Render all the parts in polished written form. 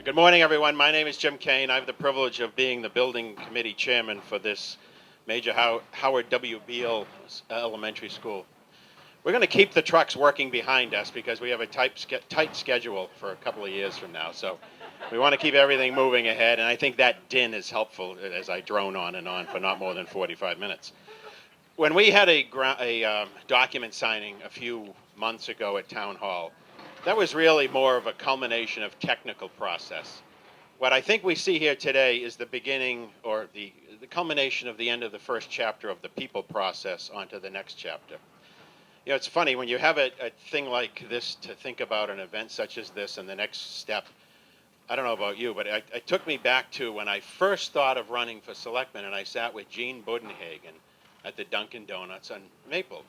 Good morning, everyone. My name is Jim Kane. I have the privilege of being the building committee chairman for this Major Howard W. Beal Elementary School. We're going to keep the trucks working behind us because we have a tight schedule for a couple of years from now. So we want to keep everything moving ahead, and I think that din is helpful as I drone on and on for not more than 45 minutes. When we had a document signing a few months ago at Town Hall, that was really more of a culmination of technical process. What I think we see here today is the beginning or the culmination of the end of the first chapter of the people process onto the next chapter. You know, it's funny when you have a thing like this to think about an event such as this and the next step. I don't know about you, but it took me back to when I first thought of running for selectman, and I sat with Gene Budenhagen at the Dunkin' Donuts on Maple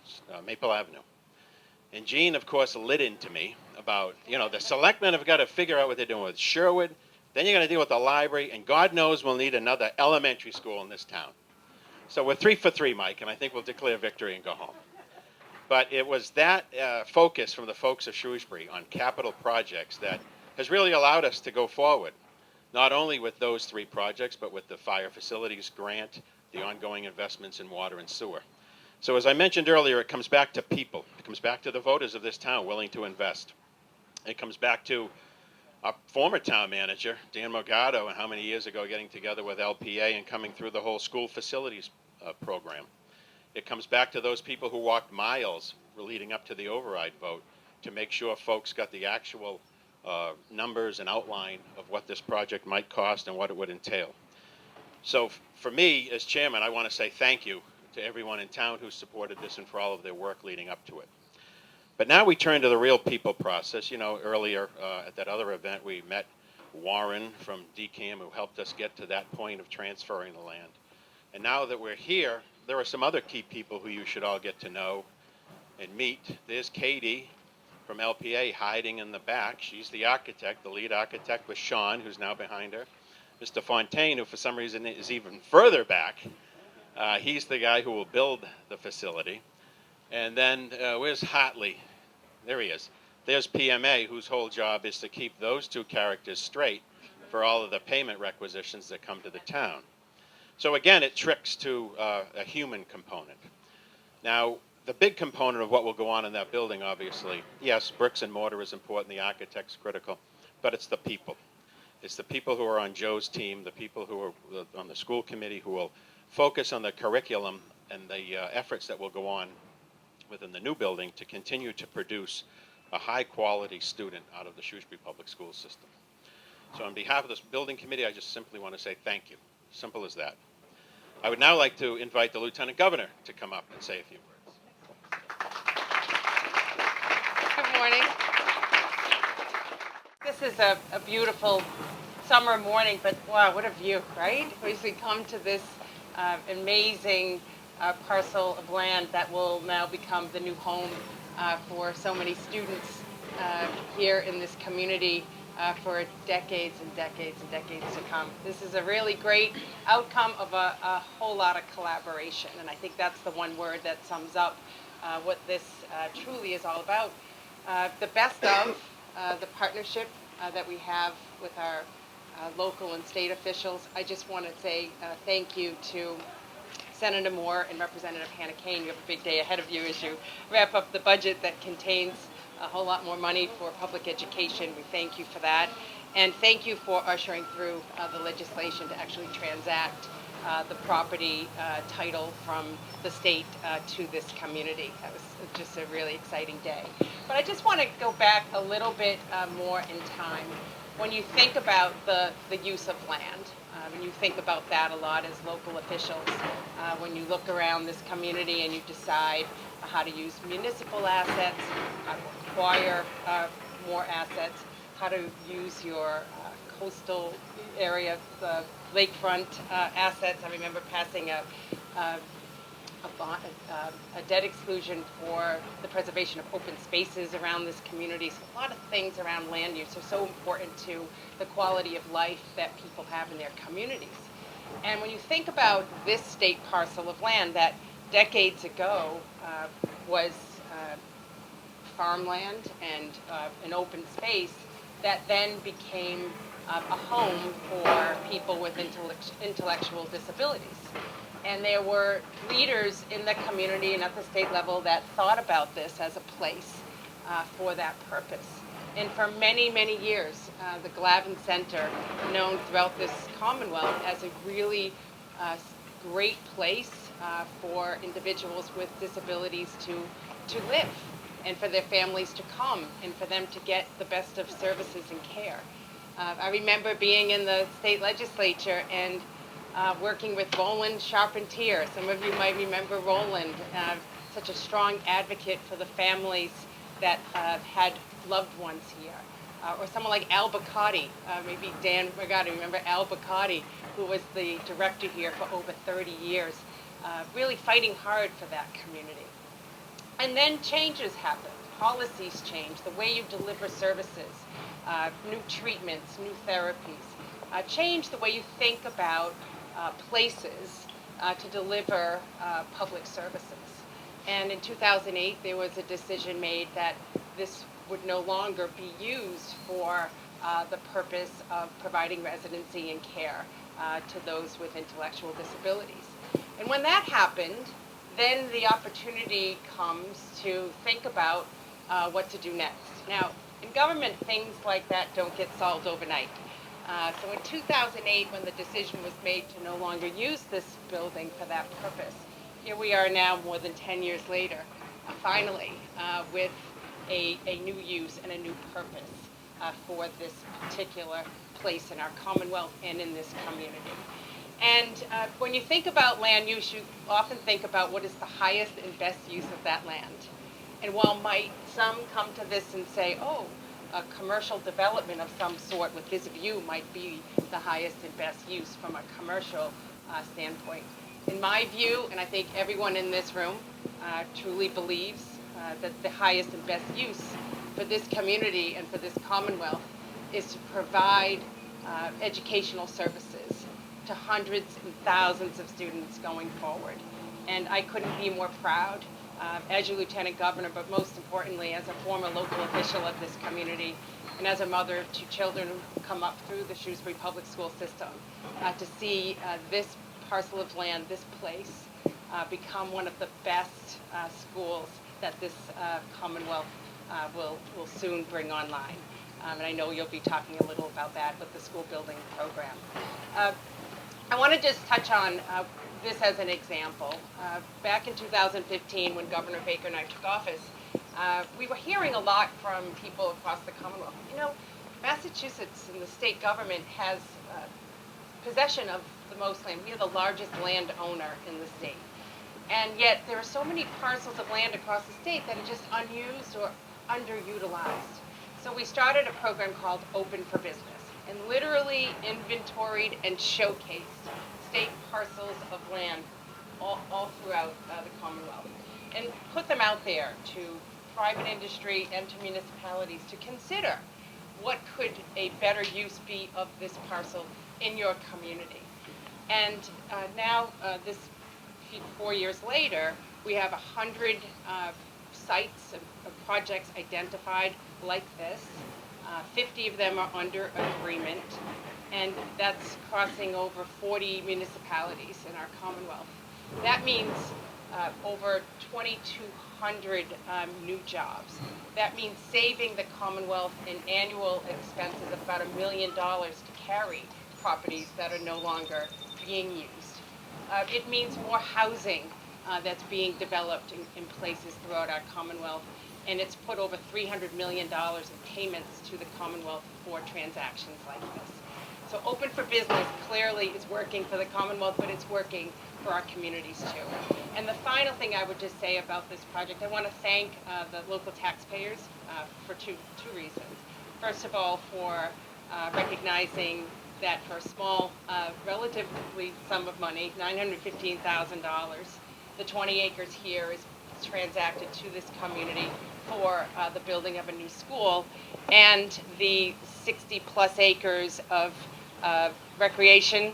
Avenue. And Gene, of course, lit into me about, the selectmen have got to figure out what they're doing with Sherwood. Then you're going to deal with the library, and God knows we'll need another elementary school in this town. So we're 3 for 3, Mike, and I think we'll declare victory and go home. But it was that focus from the folks of Shrewsbury on capital projects that has really allowed us to go forward, not only with those 3 projects, but with the fire facilities grant, the ongoing investments in water and sewer. So as I mentioned earlier, it comes back to people. It comes back to the voters of this town willing to invest. It comes back to our former town manager, Dan Morgado, and how many years ago getting together with LPA and coming through the whole school facilities program. It comes back to those people who walked miles leading up to the override vote to make sure folks got the actual numbers and outline of what this project might cost and what it would entail. So for me, as chairman, I want to say thank you to everyone in town who supported this and for all of their work leading up to it. But now we turn to the real people process. Earlier at that other event, we met Warren from DCAM, who helped us get to that point of transferring the land. And now that we're here, there are some other key people who you should all get to know and meet. There's Katie from LPA hiding in the back. She's the architect. The lead architect was Sean, who's now behind her. Mr. Fontaine, who for some reason is even further back. He's the guy who will build the facility. And then where's Hartley? There he is. There's PMA, whose whole job is to keep those 2 characters straight for all of the payment requisitions that come to the town. So again, it tricks to a human component. Now, the big component of what will go on in that building, obviously, yes, bricks and mortar is important, the architect's critical, but it's the people. It's the people who are on Joe's team, the people who are on the school committee who will focus on the curriculum and the efforts that will go on within the new building to continue to produce a high-quality student out of the Shrewsbury Public School system. So on behalf of this building committee, I just simply want to say thank you. Simple as that. I would now like to invite the Lieutenant Governor to come up and say a few words. Good morning. This is a beautiful summer morning, but wow, what a view, right? As we come to this amazing parcel of land that will now become the new home for so many students here in this community for decades and decades and decades to come. This is a really great outcome of a whole lot of collaboration, and I think that's the one word that sums up what this truly is all about. The best of the partnership that we have with our local and state officials. I just want to say thank you to Senator Moore and Representative Hannah Kane. You have a big day ahead of you as you wrap up the budget that contains a whole lot more money for public education. We thank you for that. And thank you for ushering through the legislation to actually transact the property title from the state to this community. That was just a really exciting day. But I just want to go back a little bit more in time. When you think about the use of land, and you think about that a lot as local officials, when you look around this community and you decide how to use municipal assets, how to acquire more assets, how to use your coastal area, the lakefront assets. I remember passing a debt exclusion for the preservation of open spaces around this community. So a lot of things around land use are so important to the quality of life that people have in their communities. And when you think about this state parcel of land that decades ago was farmland and an open space that then became a home for people with intellectual disabilities. And there were leaders in the community and at the state level that thought about this as a place for that purpose. And for many, many years, the Glavin Center, known throughout this Commonwealth as a really great place for individuals with disabilities to live, and for their families to come, and for them to get the best of services and care. I remember being in the state legislature and working with Roland Charpentier. Some of you might remember Roland, such a strong advocate for the families that had loved ones here. Or someone like Al Bacati, maybe Dan Regata, remember Al Bacati, who was the director here for over 30 years, really fighting hard for that community. And then changes happened. Policies changed, the way you deliver services, new treatments, new therapies, change the way you think about places to deliver public services. And in 2008, there was a decision made that this would no longer be used for the purpose of providing residency and care to those with intellectual disabilities. And when that happened, then the opportunity comes to think about what to do next. Now, in government, things like that don't get solved overnight. So in 2008, when the decision was made to no longer use this building for that purpose, here we are now, more than 10 years later, finally, with a new use and a new purpose for this particular place in our Commonwealth and in this community. And when you think about land use, you often think about what is the highest and best use of that land. And while some come to this and say, oh, a commercial development of some sort with this view might be the highest and best use from a commercial standpoint. In my view, and I think everyone in this room truly believes that the highest and best use for this community and for this Commonwealth is to provide educational services to hundreds and thousands of students going forward. And I couldn't be more proud as your Lieutenant Governor, but most importantly as a former local official of this community and as a mother of two children who come up through the Shrewsbury Public School system, to see this parcel of land, this place, become one of the best schools that this Commonwealth will soon bring online. And I know you'll be talking a little about that with the school building program. I want to just touch on this as an example. Back in 2015, when Governor Baker and I took office, we were hearing a lot from people across the Commonwealth. You know, Massachusetts and the state government has possession of the most land. We are the largest landowner in the state. And yet there are so many parcels of land across the state that are just unused or underutilized. So we started a program called Open for Business and literally inventoried and showcased state parcels of land all throughout the Commonwealth and put them out there to private industry and to municipalities to consider what could a better use be of this parcel in your community. And now, 4 years later, we have 100 sites of projects identified like this. 50 of them are under agreement, and that's crossing over 40 municipalities in our Commonwealth. That means over 2,200 new jobs. That means saving the Commonwealth in annual expenses of about $1 million to carry properties that are no longer being used. It means more housing that's being developed in places throughout our Commonwealth, and it's put over $300 million in payments to the Commonwealth for transactions like this. So Open for Business clearly is working for the Commonwealth, but it's working for our communities too. And the final thing I would just say about this project, I want to thank the local taxpayers for two reasons. First of all, for recognizing that for a small, relatively sum of money, $915,000, the 20 acres here is transacted to this community for the building of a new school, and the 60 plus acres of recreation,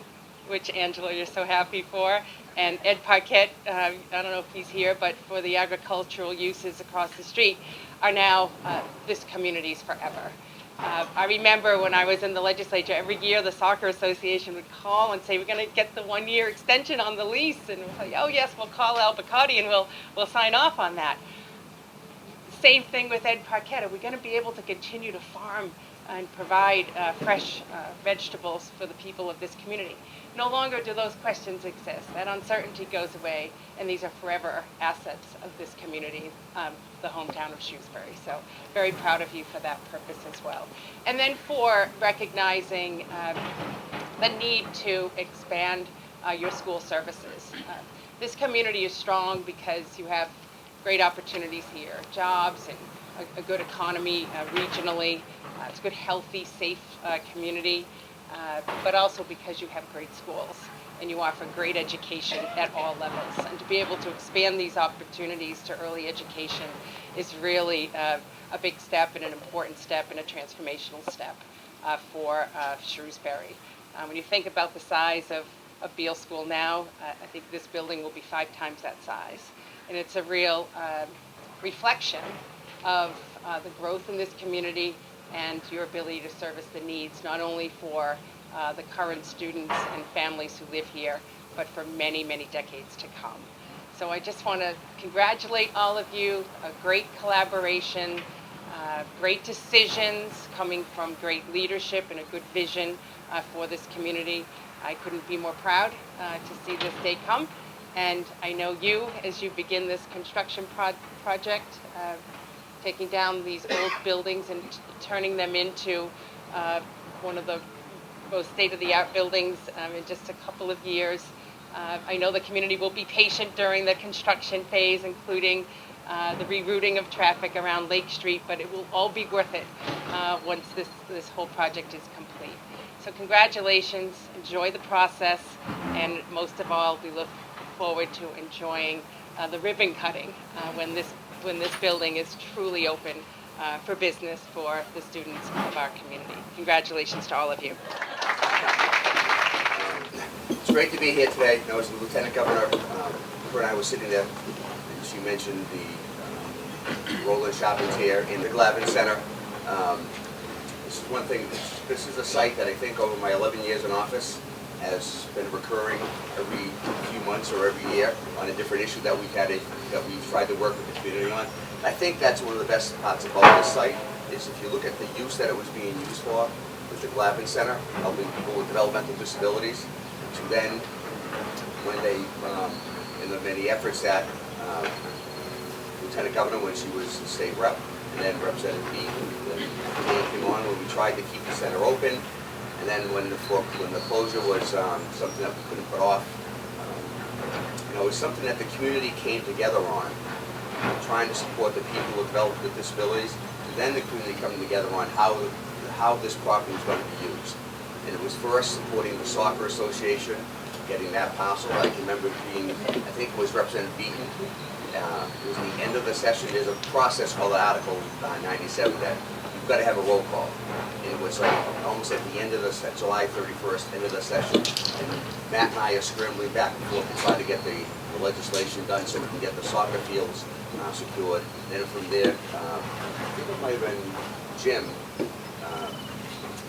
which Angela, you're so happy for, and Ed Parquette, I don't know if he's here, but for the agricultural uses across the street, are now this community's forever. I remember when I was in the legislature, every year the soccer association would call and say, we're going to get the 1-year extension on the lease. And we'll say, oh yes, we'll call Al Bacati and we'll sign off on that. Same thing with Ed Parquet. Are we going to be able to continue to farm and provide fresh vegetables for the people of this community? No longer do those questions exist. That uncertainty goes away, and these are forever assets of this community, the hometown of Shrewsbury. So very proud of you for that purpose as well. And then for recognizing the need to expand your school services. This community is strong because you have great opportunities here, jobs and a good economy regionally. It's a good, healthy, safe community, but also because you have great schools and you offer great education at all levels. And to be able to expand these opportunities to early education is really a big step and an important step and a transformational step for Shrewsbury. When you think about the size of Beal School now, I think this building will be 5 times that size. And it's a real reflection of the growth in this community and your ability to service the needs, not only for the current students and families who live here, but for many, many decades to come. So I just want to congratulate all of you, a great collaboration, great decisions coming from great leadership and a good vision for this community. I couldn't be more proud to see this day come. And I know you, as you begin this construction project, taking down these old buildings and turning them into one of the most state-of-the-art buildings in just a couple of years. I know the community will be patient during the construction phase, including the rerouting of traffic around Lake Street, but it will all be worth it once this whole project is complete. So congratulations, enjoy the process, and most of all, we look forward to enjoying the ribbon cutting when this building is truly open for business for the students of our community. Congratulations to all of you. It's great to be here today. I was the Lieutenant Governor. Her and I were sitting there. She mentioned the Roland Shopping here in the Glavin Center. This is one thing. This is a site that I think over my 11 years in office has been recurring every few months or every year on a different issue that we've tried to work with the community on. I think that's one of the best parts about this site is if you look at the use that it was being used for with the Glavin Center, helping people with developmental disabilities, to then when they in the many efforts that Lieutenant Governor, when she was the state rep, and then Representative Beal, came on when we tried to keep the center open. And then when the closure was something that we couldn't put off, it was something that the community came together on, trying to support the people with developmental disabilities, and then the community coming together on how this property was going to be used. And it was first supporting the soccer association, getting that parcel. I can remember being, I think it was Representative Beaton. It was the end of the session. There's a process called Article 97 that you've got to have a roll call. And it was like almost at the end of the July 31st, end of the session. And Matt and I are scrambling back and forth to try to get the legislation done so we can get the soccer fields secured. Then from there, I think it might have been Jim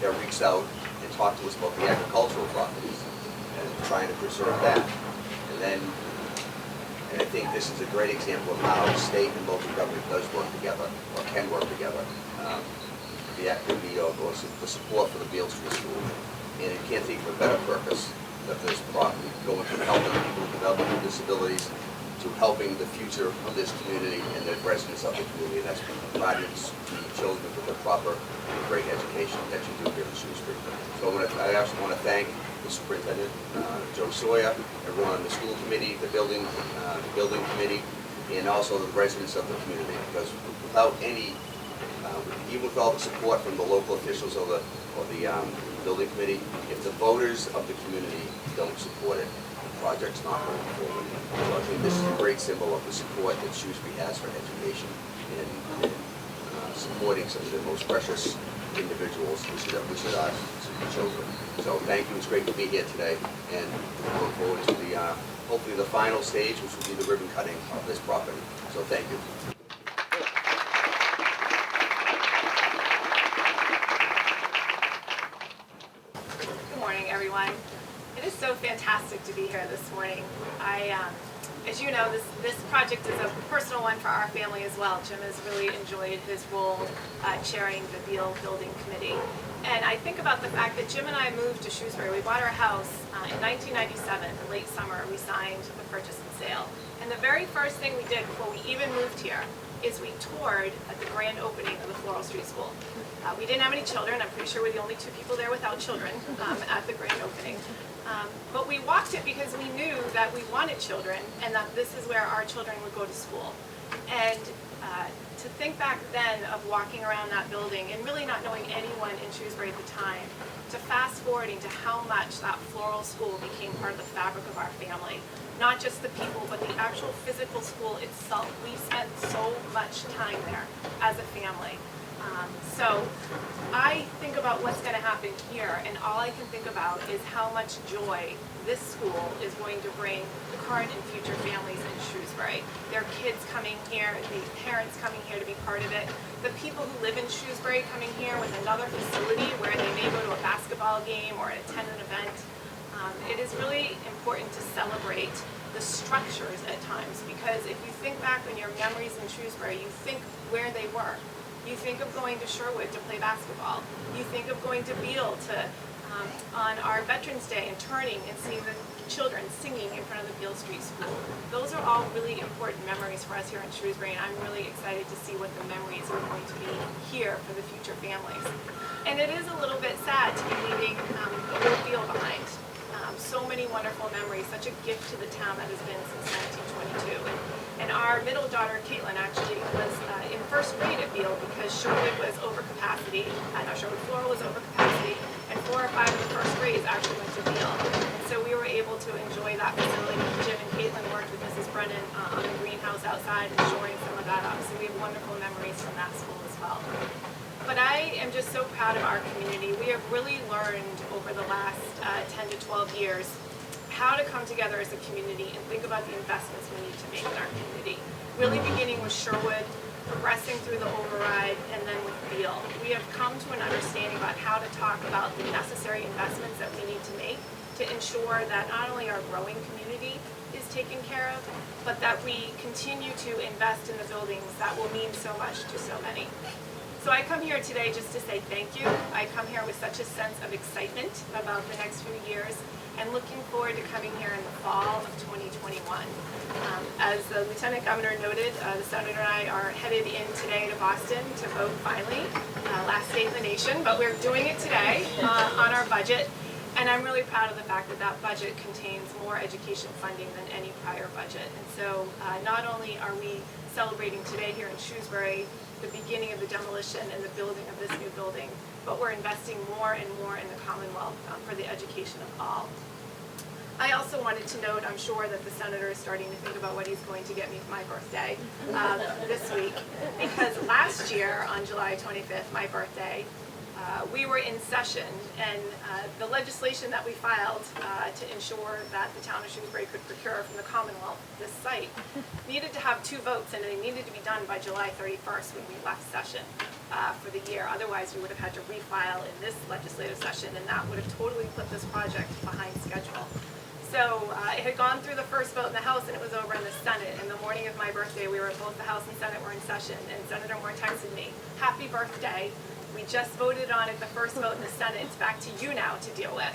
that reached out and talked to us about the agricultural properties and trying to preserve that. And I think this is a great example of how state and local government does work together, or can work together. The activity of the support for the Beal Street School. And you can't think of a better purpose of this property, going from helping people with developmental disabilities to helping the future of this community and the residents of the community. That's providing the children with the proper and great education that you do here in Shrewsbury. So I also want to thank the superintendent, Joe Sawyer, everyone on the school committee, the building committee, and also the residents of the community. Because without any, even with all the support from the local officials or the building committee, if the voters of the community don't support it, the project's not going forward. So I think this is a great symbol of the support that Shrewsbury has for education and supporting some of the most precious individuals, which are children. So thank you. It's great to be here today, and we look forward to the hopefully the final stage, which will be the ribbon cutting of this property. So thank you. It is so fantastic to be here this morning. As you know, this project is a personal one for our family as well. Jim has really enjoyed his role chairing the Beal Building Committee. And I think about the fact that Jim and I moved to Shrewsbury. We bought our house in 1997, in late summer. We signed the purchase and sale. And the very first thing we did before we even moved here is we toured at the grand opening of the Floral Street School. We didn't have any children. I'm pretty sure we're the only two people there without children at the grand opening. But we walked it because we knew that we wanted children and that this is where our children would go to school. And to think back then of walking around that building and really not knowing anyone in Shrewsbury at the time, to fast forwarding to how much that floral school became part of the fabric of our family. Not just the people, but the actual physical school itself. We spent so much time there as a family. So I think about what's going to happen here, and all I can think about is how much joy this school is going to bring current and future families in Shrewsbury. Their kids coming here, the parents coming here to be part of it, the people who live in Shrewsbury coming here with another facility where they may go to a basketball game or attend an event. It is really important to celebrate the structures at times, because if you think back on your memories in Shrewsbury, you think where they were. You think of going to Sherwood to play basketball. You think of going to Beal on our Veterans Day and turning and seeing the children singing in front of the Beal Street School. Those are all really important memories for us here in Shrewsbury, and I'm really excited to see what the memories are going to be here for the future families. And it is a little bit sad to be leaving the whole Beal behind. So many wonderful memories, such a gift to the town that has been since 1922. And our middle daughter, Caitlin, actually was in first grade at Beal because Sherwood was over capacity. Sherwood Floral was over capacity, and 4 or 5 of the first grades actually went to Beal. And so we were able to enjoy that facility. Jim and Caitlin worked with Mrs. Brennan on the greenhouse outside and shoring some of that up. So we have wonderful memories from that school as well. But I am just so proud of our community. We have really learned over the last 10 to 12 years how to come together as a community and think about the investments we need to make in our community. Really beginning with Sherwood, progressing through the override, and then with Beal. We have come to an understanding about how to talk about the necessary investments that we need to make to ensure that not only our growing community is taken care of, but that we continue to invest in the buildings that will mean so much to so many. So I come here today just to say thank you. I come here with such a sense of excitement about the next few years and looking forward to coming here in the fall of 2021. As the Lieutenant Governor noted, the Senator and I are headed in today to Boston to vote finally, last state in the nation, but we're doing it today on our budget. And I'm really proud of the fact that that budget contains more education funding than any prior budget. And so not only are we celebrating today here in Shrewsbury the beginning of the demolition and the building of this new building, but we're investing more and more in the Commonwealth for the education of all. I also wanted to note, I'm sure that the Senator is starting to think about what he's going to get me for my birthday this week, because last year on July 25th, my birthday, we were in session, and the legislation that we filed to ensure that the town of Shrewsbury could procure from the Commonwealth this site needed to have 2 votes, and they needed to be done by July 31st when we left session for the year. Otherwise, we would have had to refile in this legislative session, and that would have totally put this project behind schedule. So it had gone through the first vote in the House, and it was over in the Senate. And the morning of my birthday, we were both the House and Senate were in session, and Senator Moore texted me, "Happy birthday. We just voted on it, the first vote in the Senate. It's back to you now to deal with."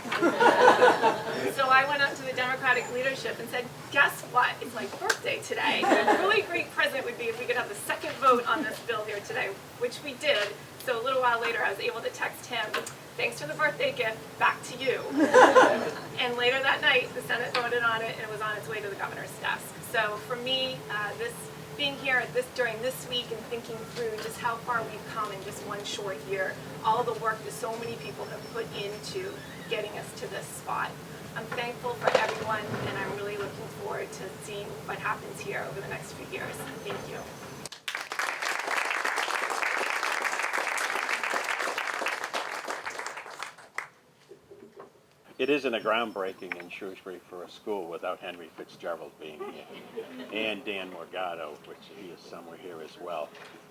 So I went up to the Democratic leadership and said, "Guess what? It's my birthday today. A really great present would be if we could have the second vote on this bill here today," which we did. So a little while later, I was able to text him, "Thanks for the birthday gift, back to you." And later that night, the Senate voted on it, and it was on its way to the governor's desk. So for me, being here during this week and thinking through just how far we've come in just one short year, all the work that so many people have put into getting us to this spot. I'm thankful for everyone, and I'm really looking forward to seeing what happens here over the next few years. Thank you. It isn't a groundbreaking in Shrewsbury for a school without Henry Fitzgerald being here, and Dan Morgado, which he is somewhere here as well,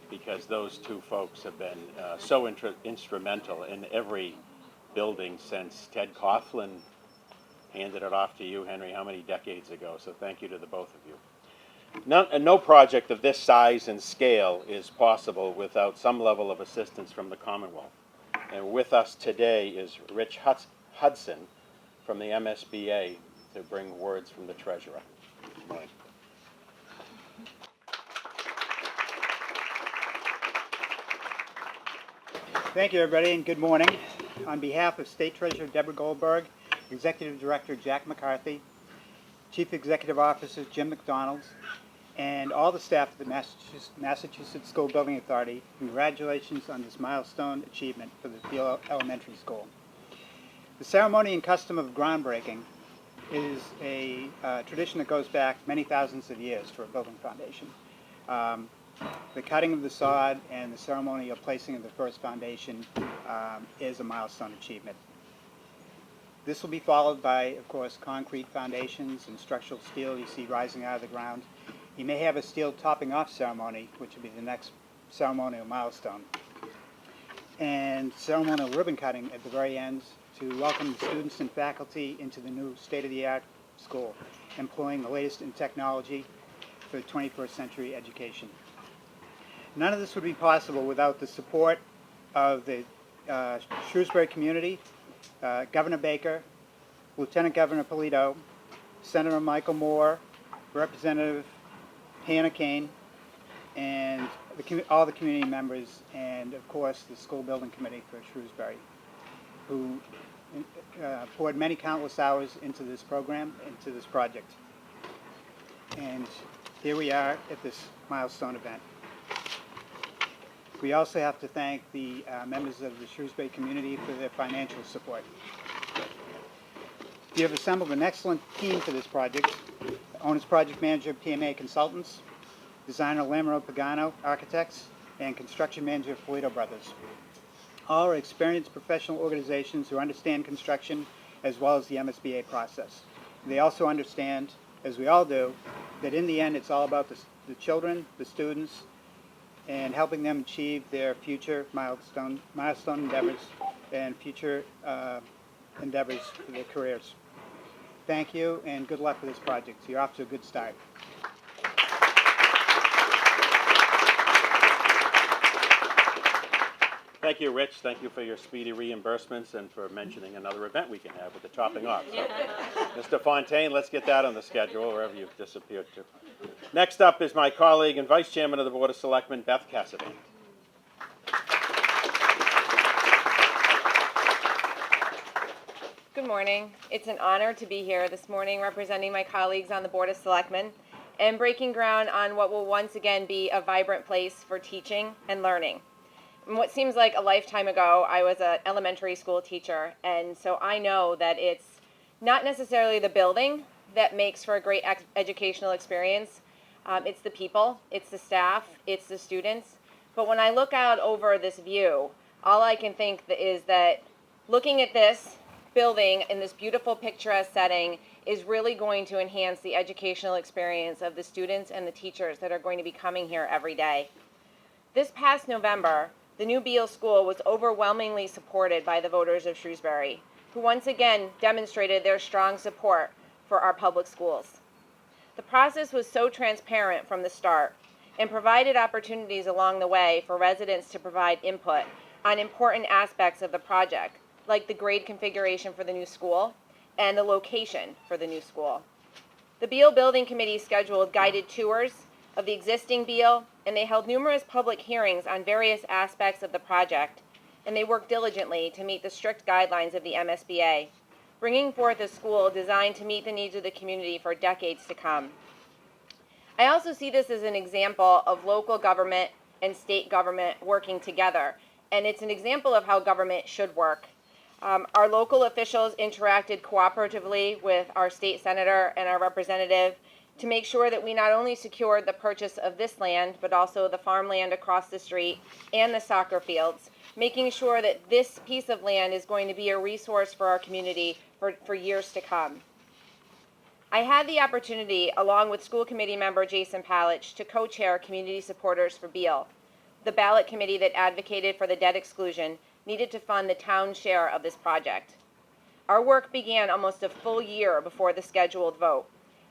because those 2 folks have been so instrumental in every building since Ted Coughlin handed it off to you, Henry, how many decades ago? So thank you to the both of you. No project of this size and scale is possible without some level of assistance from the Commonwealth. And with us today is Rich Hudson from the MSBA to bring words from the Treasurer. Good morning. Thank you, everybody, and good morning. On behalf of State Treasurer Deborah Goldberg, Executive Director Jack McCarthy, Chief Executive Officer Jim McDonald, and all the staff of the Massachusetts School Building Authority, congratulations on this milestone achievement for the Beal Elementary School. The ceremony and custom of groundbreaking is a tradition that goes back many thousands of years for a building foundation. The cutting of the sod and the ceremonial placing of the first foundation is a milestone achievement. This will be followed by, of course, concrete foundations and structural steel you see rising out of the ground. You may have a steel topping off ceremony, which will be the next ceremonial milestone. And ceremonial ribbon cutting at the very end to welcome the students and faculty into the new state-of-the-art school, employing the latest in technology for 21st century education. None of this would be possible without the support of the Shrewsbury community, Governor Baker, Lieutenant Governor Polito, Senator Michael Moore, Representative Hannah Kane, and all the community members, and of course the School Building Committee for Shrewsbury, who poured many countless hours into this program, into this project. And here we are at this milestone event. We also have to thank the members of the Shrewsbury community for their financial support. We have assembled an excellent team for this project. Owner's Project Manager, PMA Consultants, designer Lamero Pagano Architects, and construction manager Polito Brothers. All are experienced professional organizations who understand construction as well as the MSBA process. They also understand, as we all do, that in the end it's all about the children, the students, and helping them achieve their future milestone endeavors and future endeavors for their careers. Thank you, and good luck with this project. You're off to a good start. Thank you, Rich. Thank you for your speedy reimbursements and for mentioning another event we can have with the topping off. So, Mr. Fontaine, let's get that on the schedule, wherever you've disappeared to. Next up is my colleague and Vice Chairman of the Board of Selectmen, Beth Cassidy. Good morning. It's an honor to be here this morning representing my colleagues on the Board of Selectmen and breaking ground on what will once again be a vibrant place for teaching and learning. And what seems like a lifetime ago, I was an elementary school teacher, and so I know that it's not necessarily the building that makes for a great educational experience. It's the people, it's the staff, it's the students. But when I look out over this view, all I can think is that looking at this building in this beautiful picturesque setting is really going to enhance the educational experience of the students and the teachers that are going to be coming here every day. This past November, the new Beal School was overwhelmingly supported by the voters of Shrewsbury, who once again demonstrated their strong support for our public schools. The process was so transparent from the start and provided opportunities along the way for residents to provide input on important aspects of the project, like the grade configuration for the new school and the location for the new school. The Beal Building Committee scheduled guided tours of the existing Beal, and they held numerous public hearings on various aspects of the project, and they worked diligently to meet the strict guidelines of the MSBA, bringing forth a school designed to meet the needs of the community for decades to come. I also see this as an example of local government and state government working together, and it's an example of how government should work. Our local officials interacted cooperatively with our state senator and our representative to make sure that we not only secured the purchase of this land, but also the farmland across the street and the soccer fields, making sure that this piece of land is going to be a resource for our community for years to come. I had the opportunity, along with school committee member Jason Palich, to co-chair Community Supporters for Beal, the ballot committee that advocated for the debt exclusion needed to fund the town's share of this project. Our work began almost a full year before the scheduled vote,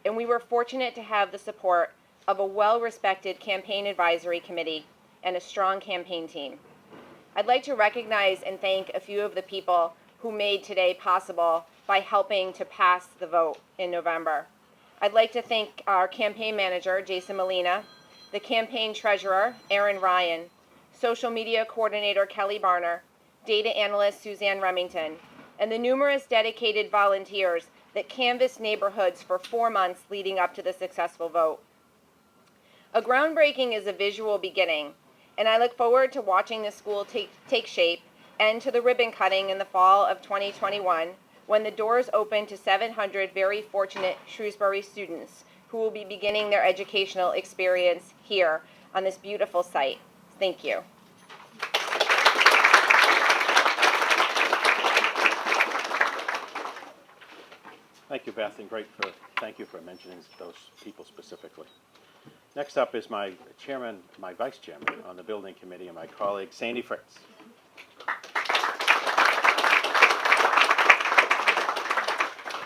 and we were fortunate to have the support of a well-respected campaign advisory committee and a strong campaign team. I'd like to recognize and thank a few of the people who made today possible by helping to pass the vote in November. I'd like to thank our campaign manager, Jason Molina, the campaign treasurer, Aaron Ryan, social media coordinator, Kelly Barner, data analyst, Suzanne Remington, and the numerous dedicated volunteers that canvassed neighborhoods for 4 months leading up to the successful vote. A groundbreaking is a visual beginning, and I look forward to watching the school take shape and to the ribbon cutting in the fall of 2021 when the doors open to 700 very fortunate Shrewsbury students who will be beginning their educational experience here on this beautiful site. Thank you. Thank you, Beth, and thank you for mentioning those people specifically. Next up is my vice chairman on the building committee, and my colleague, Sandy Fritz.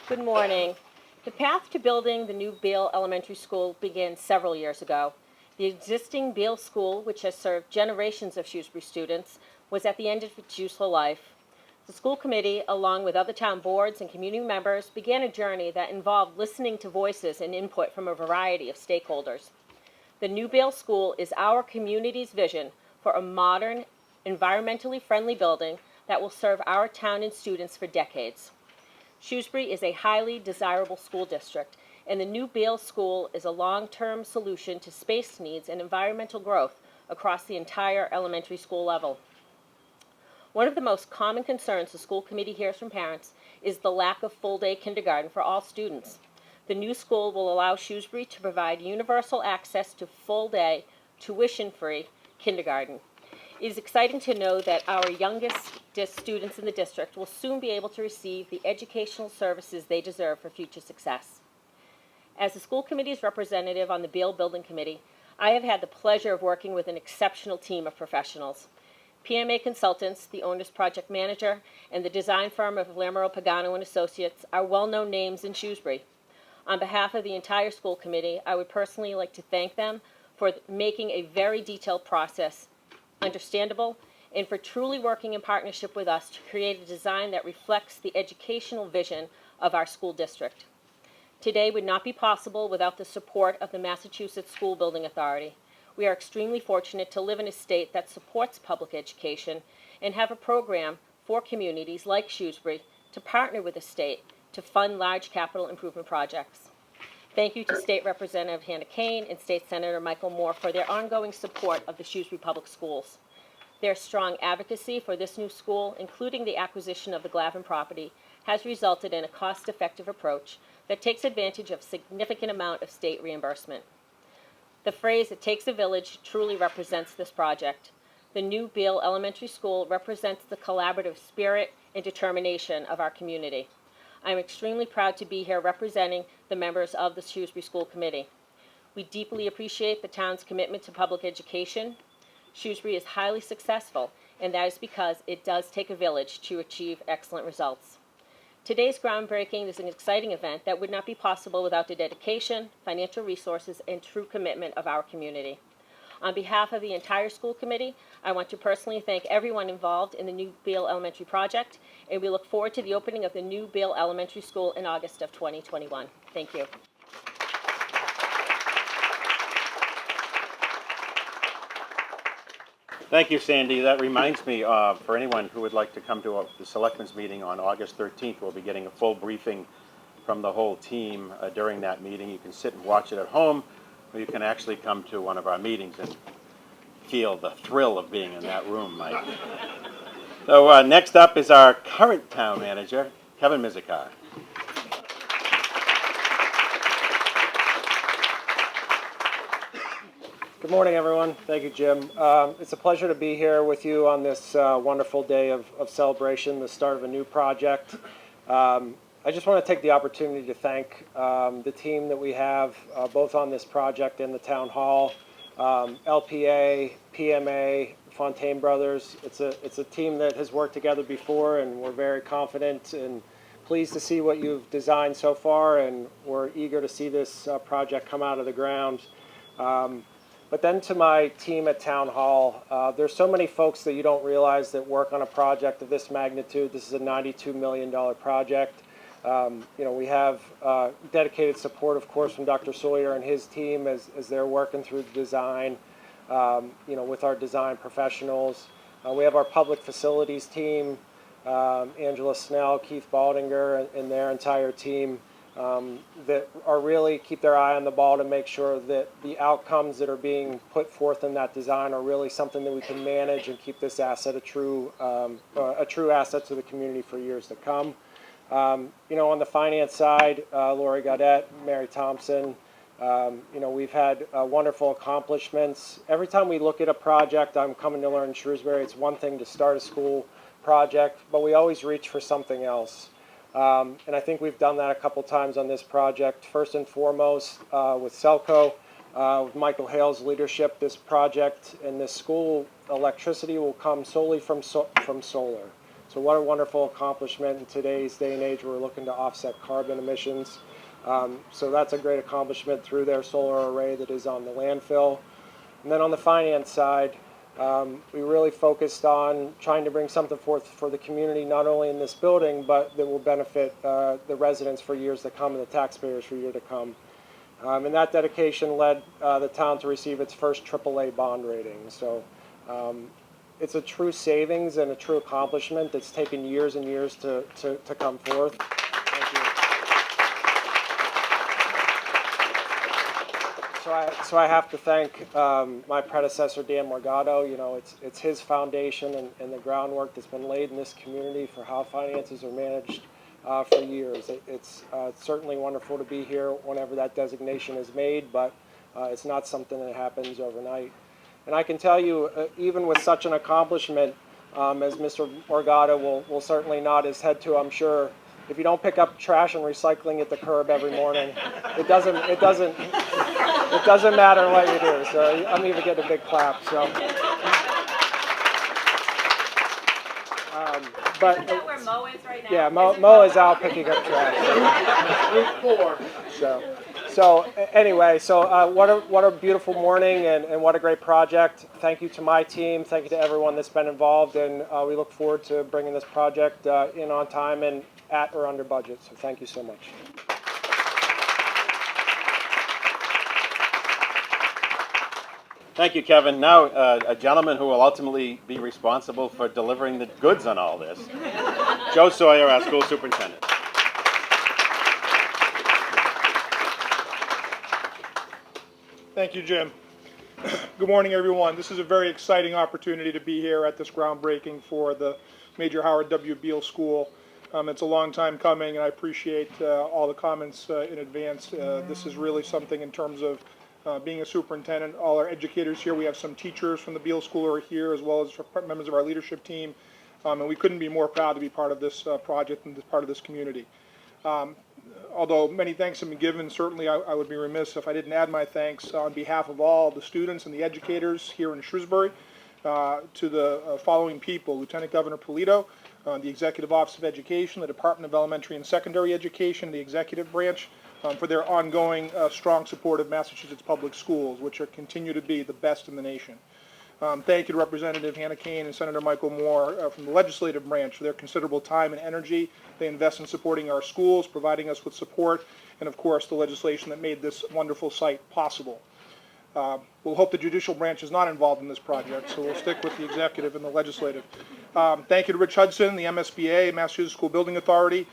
Good morning. The path to building the new Beal Elementary School began several years ago. The existing Beal School, which has served generations of Shrewsbury students, was at the end of its useful life. The school committee, along with other town boards and community members, began a journey that involved listening to voices and input from a variety of stakeholders. The new Beal School is our community's vision for a modern, environmentally friendly building that will serve our town and students for decades. Shrewsbury is a highly desirable school district, and the new Beal School is a long-term solution to space needs and environmental growth across the entire elementary school level. One of the most common concerns the school committee hears from parents is the lack of full-day kindergarten for all students. The new school will allow Shrewsbury to provide universal access to full-day, tuition-free kindergarten. It is exciting to know that our youngest students in the district will soon be able to receive the educational services they deserve for future success. As the school committee's representative on the Beal Building Committee, I have had the pleasure of working with an exceptional team of professionals. PMA Consultants, the owner's project manager, and the design firm of Lamero Pagano and Associates are well-known names in Shrewsbury. On behalf of the entire school committee, I would personally like to thank them for making a very detailed process understandable, and for truly working in partnership with us to create a design that reflects the educational vision of our school district. Today would not be possible without the support of the Massachusetts School Building Authority. We are extremely fortunate to live in a state that supports public education and have a program for communities like Shrewsbury to partner with the state to fund large capital improvement projects. Thank you to State Representative Hannah Kane and State Senator Michael Moore for their ongoing support of the Shrewsbury Public Schools. Their strong advocacy for this new school, including the acquisition of the Glavin property, has resulted in a cost-effective approach that takes advantage of a significant amount of state reimbursement. The phrase, "it takes a village," truly represents this project. The new Beal Elementary School represents the collaborative spirit and determination of our community. I'm extremely proud to be here representing the members of the Shrewsbury School Committee. We deeply appreciate the town's commitment to public education. Shrewsbury is highly successful, and that is because it does take a village to achieve excellent results. Today's groundbreaking is an exciting event that would not be possible without the dedication, financial resources, and true commitment of our community. On behalf of the entire school committee, I want to personally thank everyone involved in the new Beal Elementary project, and we look forward to the opening of the new Beal Elementary School in August of 2021. Thank you. Thank you, Sandy. That reminds me, for anyone who would like to come to the Selectmen's meeting on August 13th, we'll be getting a full briefing from the whole team during that meeting. You can sit and watch it at home, or you can actually come to one of our meetings and feel the thrill of being in that room, Mike. So next up is our current town manager, Kevin Mizikar. Good morning, everyone. Thank you, Jim. It's a pleasure to be here with you on this wonderful day of celebration, the start of a new project. I just want to take the opportunity to thank the team that we have both on this project and the town hall, LPA, PMA, Fontaine Brothers. It's a team that has worked together before, and we're very confident in pleased to see what you've designed so far, and we're eager to see this project come out of the ground. But then to my team at Town Hall, there's so many folks that you don't realize that work on a project of this magnitude. This is a $92 million project. We have dedicated support, of course, from Dr. Sawyer and his team as they're working through the design, with our design professionals. We have our public facilities team, Angela Snell, Keith Baldinger, and their entire team that are really keep their eye on the ball to make sure that the outcomes that are being put forth in that design are really something that we can manage and keep this asset a true asset to the community for years to come. On the finance side, Lori Gaudette, Mary Thompson, we've had wonderful accomplishments. Every time we look at a project, I'm coming to learn in Shrewsbury, it's one thing to start a school project, but we always reach for something else. And I think we've done that a couple times on this project. First and foremost, with Selco, with Michael Hale's leadership, this project and this school electricity will come solely from solar. So what a wonderful accomplishment in today's day and age. We're looking to offset carbon emissions. So that's a great accomplishment through their solar array that is on the landfill. And then on the finance side, we really focused on trying to bring something forth for the community, not only in this building, but that will benefit the residents for years to come and the taxpayers for years to come. And that dedication led the town to receive its first AAA bond rating. So it's a true savings and a true accomplishment that's taken years and years to come forth. Thank you. So I have to thank my predecessor, Dan Morgado. It's his foundation and the groundwork that's been laid in this community for how finances are managed for years. It's certainly wonderful to be here whenever that designation is made, but it's not something that happens overnight. And I can tell you, even with such an accomplishment, as Mr. Morgado will certainly nod his head to, I'm sure, if you don't pick up trash and recycling at the curb every morning, it doesn't matter what you do. So I'm even getting a big clap. So, but Is that where Mo is right now? yeah, Mo is out picking up trash. Route 4. So anyway, what a beautiful morning and what a great project. Thank you to my team. Thank you to everyone that's been involved, and we look forward to bringing this project in on time and at or under budget. So thank you so much. Thank you, Kevin. Now, a gentleman who will ultimately be responsible for delivering the goods on all this, Joe Sawyer, our school superintendent. Thank you, Jim. Good morning, everyone. This is a very exciting opportunity to be here at this groundbreaking for the Major Howard W. Beal School. It's a long time coming, and I appreciate all the comments in advance. This is really something in terms of being a superintendent. All our educators here, we have some teachers from the Beal School who are here, as well as members of our leadership team, and we couldn't be more proud to be part of this project and part of this community. Although many thanks have been given, certainly I would be remiss if I didn't add my thanks on behalf of all the students and the educators here in Shrewsbury to the following people: Lieutenant Governor Polito, the Executive Office of Education, the Department of Elementary and Secondary Education, the Executive Branch, for their ongoing strong support of Massachusetts public schools, which continue to be the best in the nation. Thank you to Representative Hannah Kane and Senator Michael Moore from the Legislative Branch for their considerable time and energy they invest in supporting our schools, providing us with support, and of course the legislation that made this wonderful site possible. We'll hope the judicial branch is not involved in this project, so we'll stick with the executive and the legislative. Thank you to Rich Hudson, the MSBA, Massachusetts School Building Authority,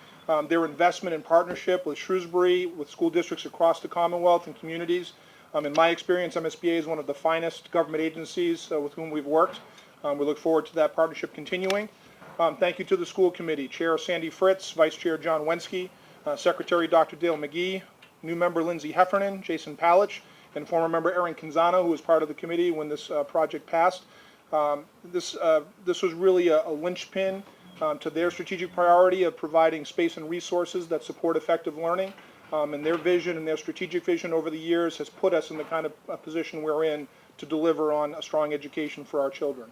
their investment and partnership with Shrewsbury, with school districts across the Commonwealth and communities. In my experience, MSBA is one of the finest government agencies with whom we've worked. We look forward to that partnership continuing. Thank you to the school committee, Chair Sandy Fritz, Vice Chair John Wensky, Secretary Dr. Dale McGee, new member Lindsay Heffernan, Jason Palich, and former member Erin Canzano, who was part of the committee when this project passed. This was really a linchpin to their strategic priority of providing space and resources that support effective learning. And their vision and their strategic vision over the years has put us in the kind of position we're in to deliver on a strong education for our children.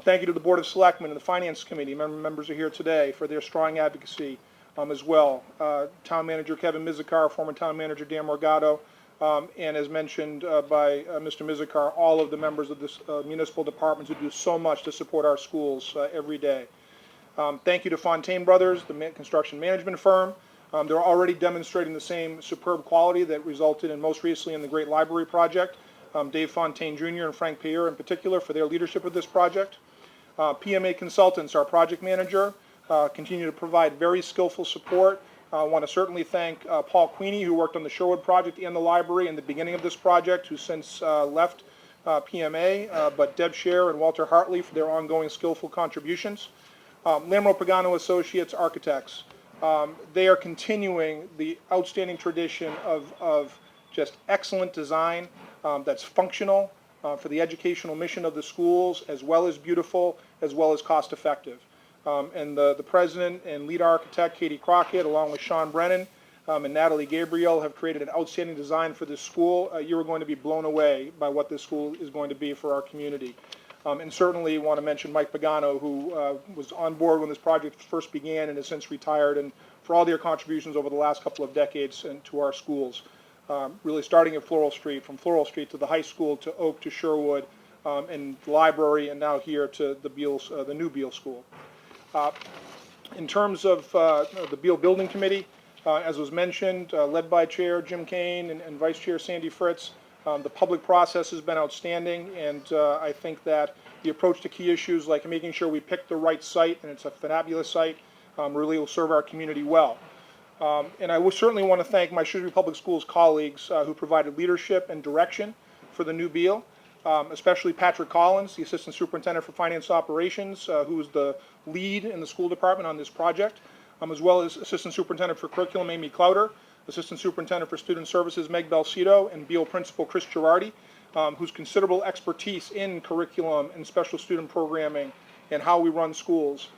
Thank you to the Board of Selectmen and the Finance Committee, members are here today, for their strong advocacy as well. Town Manager Kevin Mizikar, former Town Manager Dan Morgado, and as mentioned by Mr. Mizikar, all of the members of this municipal departments who do so much to support our schools every day. Thank you to Fontaine Brothers, the construction management firm. They're already demonstrating the same superb quality that resulted in most recently in the Great Library Project. Dave Fontaine Jr. and Frank Payer in particular for their leadership of this project. PMA Consultants, our project manager, continue to provide very skillful support. I want to certainly thank Paul Queenie, who worked on the Sherwood project and the library in the beginning of this project, who since left PMA, but Deb Scher and Walter Hartley for their ongoing skillful contributions. Lamro Pagano Associates Architects. They are continuing the outstanding tradition of just excellent design that's functional for the educational mission of the schools, as well as beautiful, as well as cost effective. And the president and lead architect, Katie Crockett, along with Sean Brennan and Natalie Gabriel, have created an outstanding design for this school. You are going to be blown away by what this school is going to be for our community. And certainly want to mention Mike Pagano, who was on board when this project first began and has since retired, and for all their contributions over the last couple of decades and to our schools. Really starting at Floral Street, from Floral Street to the high school, to Oak, to Sherwood, and the library, and now here to the Beals, the new Beal School. In terms of the Beal Building Committee, as was mentioned, led by Chair Jim Kane and Vice Chair Sandy Fritz, the public process has been outstanding, and I think that the approach to key issues like making sure we pick the right site, and it's a fabulous site, really will serve our community well. And I would certainly want to thank my Shrewsbury Public Schools colleagues who provided leadership and direction for the new Beal, especially Patrick Collins, the Assistant Superintendent for Finance Operations, who is the lead in the school department on this project, as well as Assistant Superintendent for Curriculum, Amy Clouder, Assistant Superintendent for Student Services, Meg Belcito, and Beal Principal Chris Girardi, whose considerable expertise in curriculum and special student programming and how we run schools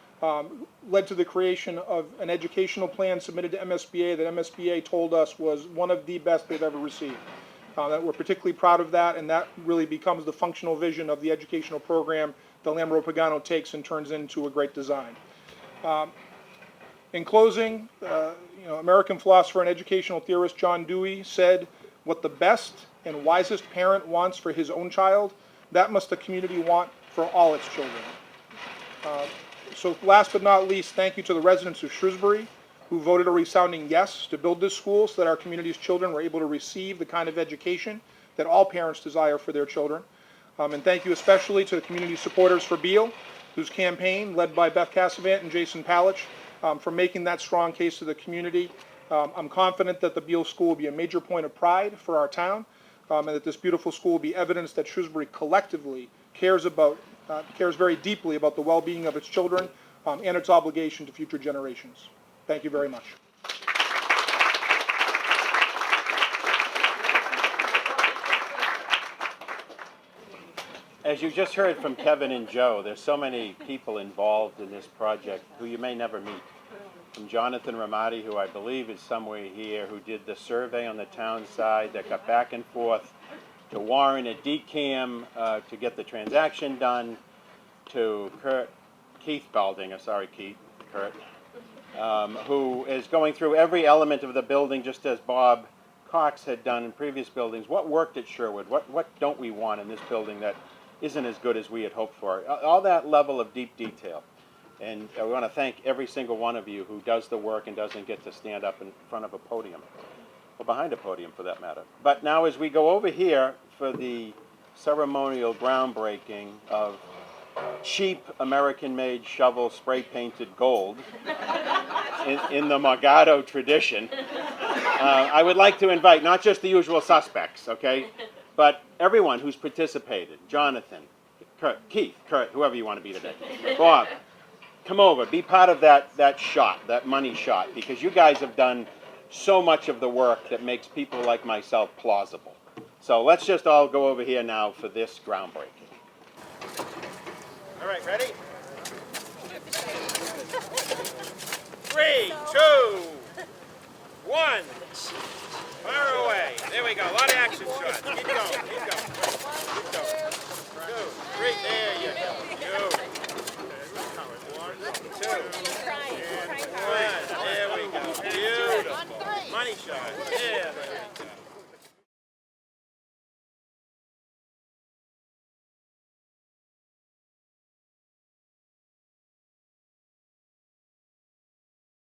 led to the creation of an educational plan submitted to MSBA that MSBA told us was one of the best they've ever received. That we're particularly proud of that, and that really becomes the functional vision of the educational program that Lamro Pagano takes and turns into a great design. In closing, American philosopher and educational theorist John Dewey said, "What the best and wisest parent wants for his own child, that must the community want for all its children." So last but not least, thank you to the residents of Shrewsbury who voted a resounding yes to build this school so that our community's children were able to receive the kind of education that all parents desire for their children. And thank you especially to the community supporters for Beal, whose campaign, led by Beth Cassavant and Jason Palich, for making that strong case to the community. I'm confident that the Beal School will be a major point of pride for our town, and that this beautiful school will be evidence that Shrewsbury collectively cares very deeply about the well-being of its children and its obligation to future generations. Thank you very much. As you just heard from Kevin and Joe, there's so many people involved in this project who you may never meet. From Jonathan Ramadi, who I believe is somewhere here, who did the survey on the town side that got back and forth, to Warren at DCAM to get the transaction done, to Keith Baldinger, sorry Keith, Kurt, who is going through every element of the building just as Bob Cox had done in previous buildings. What worked at Sherwood? What don't we want in this building that isn't as good as we had hoped for? All that level of deep detail. And I want to thank every single one of you who does the work and doesn't get to stand up in front of a podium, or behind a podium for that matter. But now as we go over here for the ceremonial groundbreaking of cheap American-made shovel spray-painted gold in the Morgado tradition, I would like to invite not just the usual suspects, okay, but everyone who's participated. Jonathan, Kurt, Keith, Kurt, whoever you want to be today. Bob, come over, be part of that shot, that money shot, because you guys have done so much of the work that makes people like myself plausible. So let's just all go over here now for this groundbreaking. All right, ready? 3, 2, 1. Fire away. There we go. A lot of action shots. Keep going. Keep going. Keep going. 2, 3. There you go. 2. 1. There we go. shot. Yeah.